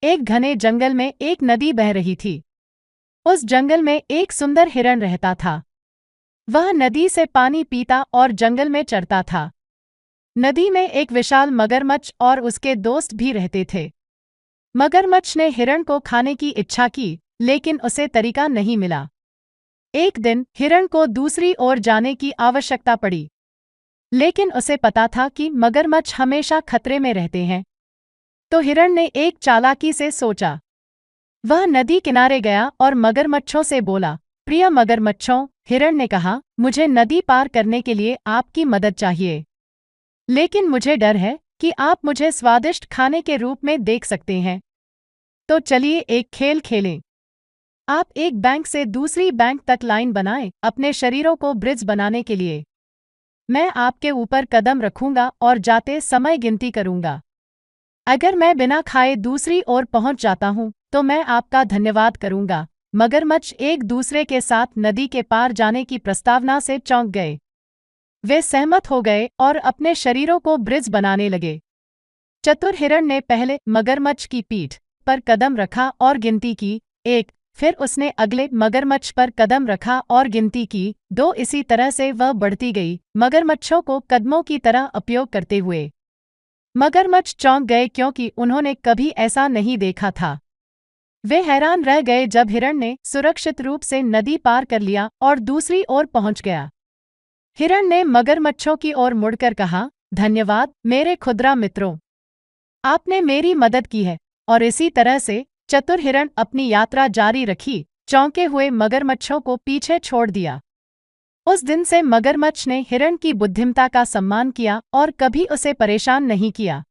एक घने जंगल में एक नदी बह रही थी। उस जंगल में एक सुंदर हिरण रहता था। वह नदी से पानी पीता और जंगल में चरता था। नदी में एक विशाल मगरमच्छ और उसके दोस्त भी रहते थे। मगरमच्छ ने हिरण को खाने की इच्छा की, लेकिन उसे तरीका नहीं मिला। एक दिन हिरण को दूसरी ओर जाने की आवश्यकता पड़ी, लेकिन उसे पता था कि मगरमच्छ हमेशा खतरे में रहते हैं। तो हिरण ने एक चालाकी से सोचा। वह नदी किनारे गया और मगरमच्छों से बोला, प्रिय मगरमच्छों, हिरण ने कहा, मुझे नदी पार करने के लिए आपकी मदद चाहिए। लेकिन मुझे डर है कि आप मुझे स्वादिष्ट खाने के रूप में देख सकते हैं। तो चलिए एक खेल खेलें। आप एक बैंक से दूसरी बैंक तक लाइन बनाएं, अपने शरीरों को ब्रिज बनाने के लिए। मैं आपके ऊपर कदम रखूंगा और जाते समय गिनती करूंगा। अगर मैं बिना खाए दूसरी ओर पहुंच जाता हूं, तो मैं आपका धन्यवाद करूंगा। मगरमच्छ एक दूसरे के साथ नदी के पार जाने की प्रस्तावना से चौंक गए। वे सहमत हो गए और अपने शरीरों को ब्रिज बनाने लगे। चतुर हिरण ने पहले मगरमच्छ की पीठ पर कदम रखा और गिनती की, 1। फिर उसने अगले मगरमच्छ पर कदम रखा और गिनती की, 2। इसी तरह से वह बढ़ती गई, मगरमच्छों को कदमों की तरह उपयोग करते हुए। मगरमच्छ चौंक गए क्योंकि उन्होंने कभी ऐसा नहीं देखा था। वे हैरान रह गए जब हिरण ने सुरक्षित रूप से नदी पार कर लिया और दूसरी ओर पहुंच गया। हिरण ने मगरमच्छों की ओर मुड़कर कहा, धन्यवाद मेरे खुदरा मित्रों, आपने मेरी मदद की है। और इसी तरह से चतुर हिरण अपनी यात्रा जारी रखी, चौंके हुए मगरमच्छों को पीछे छोड़ दिया। उस दिन से मगरमच्छ ने हिरण की बुद्धिमत्ता का सम्मान किया और कभी उसे परेशान नहीं किया।